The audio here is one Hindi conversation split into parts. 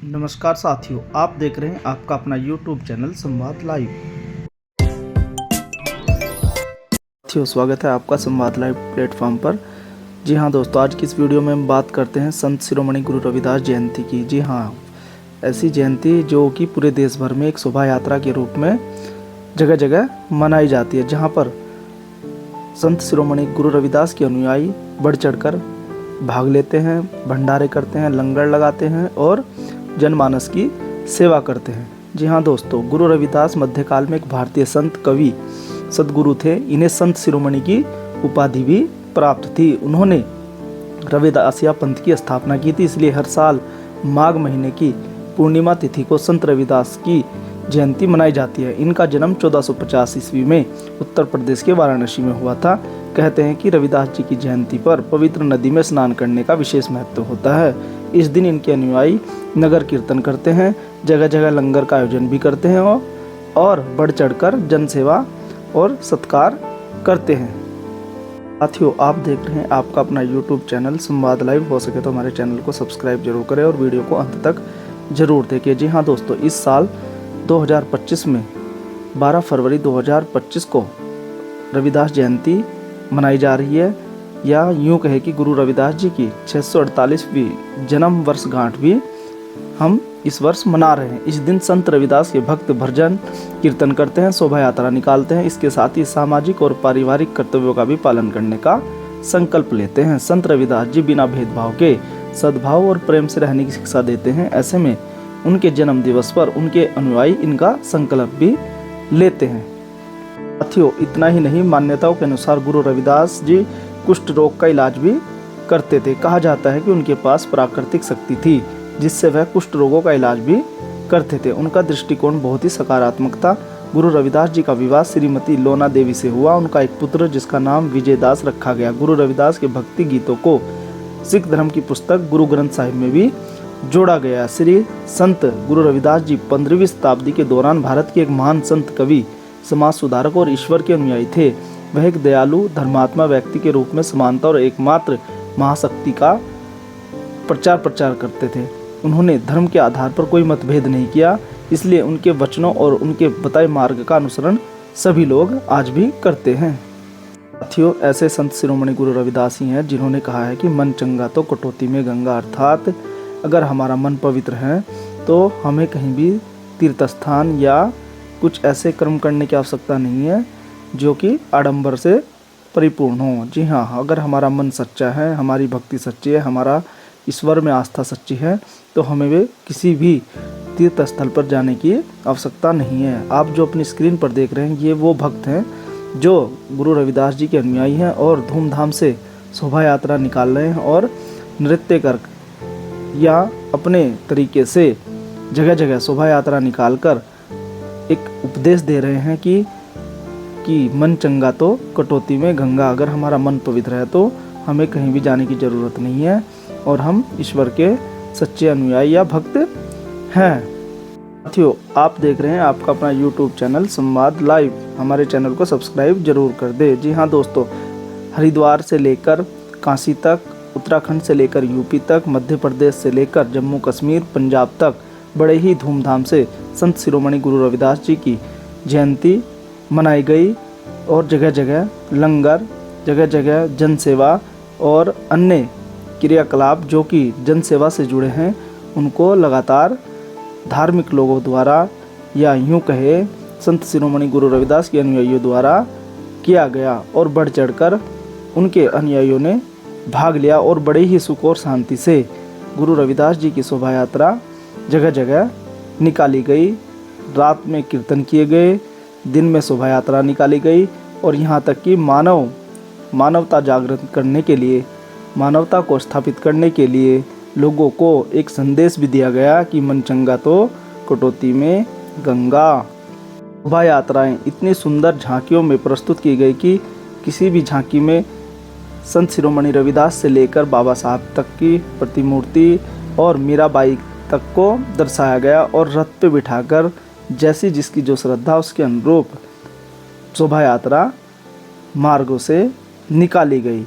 नमस्कार साथियों, आप देख रहे हैं आपका अपना YouTube चैनल संवाद लाइव। साथियों, स्वागत है आपका संवाद लाइव प्लेटफॉर्म पर। जी हाँ दोस्तों, आज की इस वीडियो में हम बात करते हैं संत शिरोमणि गुरु रविदास जयंती की। जी हाँ, ऐसी जयंती जो कि पूरे देश भर में एक शोभा यात्रा के रूप में जगह जगह मनाई जाती है, जहाँ पर संत शिरोमणि गुरु रविदास के अनुयायी बढ़ चढ़कर भाग लेते हैं, भंडारे करते हैं, लंगर लगाते हैं और जनमानस की सेवा करते हैं। जी हाँ दोस्तों, गुरु रविदास मध्यकाल में एक भारतीय संत, कवि, सदगुरु थे। इन्हें संत शिरोमणि की उपाधि भी प्राप्त थी। उन्होंने रविदासिया पंथ की स्थापना की थी, इसलिए हर साल माघ महीने की पूर्णिमा तिथि को संत रविदास की जयंती मनाई जाती है। इनका जन्म 1450 ईस्वी में उत्तर प्रदेश के वाराणसी में हुआ था। कहते हैं कि रविदास जी की जयंती पर पवित्र नदी में स्नान करने का विशेष महत्व होता है। इस दिन इनके अनुयायी नगर कीर्तन करते हैं, जगह जगह लंगर का आयोजन भी करते हैं और बढ़ चढ़कर जनसेवा और सत्कार करते हैं। साथियों, आप देख रहे हैं आपका अपना YouTube चैनल संवाद लाइव। हो सके तो हमारे चैनल को सब्सक्राइब जरूर करें और वीडियो को अंत तक जरूर देखें। जी हाँ दोस्तों, इस साल 2025 में 12 फरवरी 2025 को रविदास जयंती मनाई जा रही है, या यूँ कहे कि गुरु रविदास जी की 648वीं जन्म वर्षगांठ भी हम इस वर्ष मना रहे हैं। इस दिन संत रविदास के भक्त भजन कीर्तन करते हैं, शोभा यात्रा निकालते हैं। इसके साथ ही सामाजिक और पारिवारिक कर्तव्यों का भी पालन करने का संकल्प लेते हैं। संत रविदास जी बिना भेदभाव के सद्भाव और प्रेम से रहने की शिक्षा देते हैं। ऐसे में उनके जन्म दिवस पर उनके अनुयायी इनका संकल्प भी लेते हैं। साथियों, इतना ही नहीं, मान्यताओं के अनुसार गुरु रविदास जी कुष्ठ रोग का इलाज भी करते थे। कहा जाता है कि उनके पास प्राकृतिक शक्ति थी, जिससे वह कुष्ठ रोगों का इलाज भी करते थे। उनका दृष्टिकोण बहुत ही सकारात्मक था। गुरु रविदास जी का विवाह श्रीमती लोना देवी से हुआ। उनका एक पुत्र जिसका नाम विजयदास रखा गया। गुरु रविदास के भक्ति गीतों को सिख धर्म की पुस्तक गुरु ग्रंथ साहिब में भी जोड़ा गया। श्री संत गुरु रविदास जी 15वीं शताब्दी के दौरान भारत के एक महान संत, कवि, समाज सुधारक और ईश्वर के अनुयायी थे। वह एक दयालु धर्मात्मा व्यक्ति के रूप में समानता और एकमात्र महाशक्ति का प्रचार करते थे। उन्होंने धर्म के आधार पर कोई मतभेद नहीं किया, इसलिए उनके वचनों और उनके बताए मार्ग का अनुसरण सभी लोग आज भी करते हैं। साथियों, ऐसे संत शिरोमणि गुरु रविदास ही हैं जिन्होंने कहा है कि मन चंगा तो कटौती में गंगा, अर्थात अगर हमारा मन पवित्र है तो हमें कहीं भी तीर्थ स्थान या कुछ ऐसे कर्म करने की आवश्यकता नहीं है जो कि आडंबर से परिपूर्ण हो। जी हाँ, अगर हमारा मन सच्चा है, हमारी भक्ति सच्ची है, हमारा ईश्वर में आस्था सच्ची है, तो हमें वे किसी भी तीर्थ स्थल पर जाने की आवश्यकता नहीं है। आप जो अपनी स्क्रीन पर देख रहे हैं, ये वो भक्त हैं जो गुरु रविदास जी के अनुयायी हैं और धूमधाम से शोभा यात्रा निकाल रहे हैं और नृत्य कर या अपने तरीके से जगह जगह शोभा यात्रा निकाल कर एक उपदेश दे रहे हैं कि मन चंगा तो कटौती में गंगा। अगर हमारा मन पवित्र है तो हमें कहीं भी जाने की ज़रूरत नहीं है और हम ईश्वर के सच्चे अनुयायी या भक्त हैं। साथियों, आप देख रहे हैं आपका अपना YouTube चैनल संवाद लाइव। हमारे चैनल को सब्सक्राइब जरूर कर दे। जी हाँ दोस्तों, हरिद्वार से लेकर काशी तक, उत्तराखंड से लेकर यूपी तक, मध्य प्रदेश से लेकर जम्मू कश्मीर, पंजाब तक बड़े ही धूमधाम से संत शिरोमणि गुरु रविदास जी की जयंती मनाई गई और जगह जगह लंगर, जगह जगह जनसेवा और अन्य क्रियाकलाप जो कि जनसेवा से जुड़े हैं, उनको लगातार धार्मिक लोगों द्वारा या यूँ कहे संत शिरोमणि गुरु रविदास के अनुयायियों द्वारा किया गया और बढ़ चढ़कर उनके अनुयायियों ने भाग लिया और बड़े ही सुख और शांति से गुरु रविदास जी की शोभा यात्रा जगह जगह निकाली गई। रात में कीर्तन किए गए, दिन में शोभा यात्रा निकाली गई और यहाँ तक कि मानवता जागृत करने के लिए, मानवता को स्थापित करने के लिए लोगों को एक संदेश भी दिया गया कि मन चंगा तो कटौती में गंगा। शोभा यात्राएं इतनी सुंदर झांकियों में प्रस्तुत की गई कि किसी भी झांकी में संत शिरोमणि रविदास से लेकर बाबा साहब तक की प्रतिमूर्ति और मीराबाई तक को दर्शाया गया और रथ पे बिठाकर जैसी जिसकी जो श्रद्धा उसके अनुरूप शोभा यात्रा मार्गों से निकाली गई।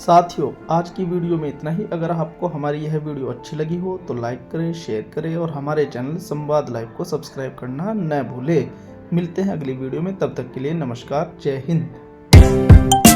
साथियों, आज की वीडियो में इतना ही। अगर आपको हमारी यह वीडियो अच्छी लगी हो तो लाइक करें, शेयर करें और हमारे चैनल संवाद लाइव को सब्सक्राइब करना न भूलें। मिलते हैं अगली वीडियो में, तब तक के लिए नमस्कार, जय हिंद।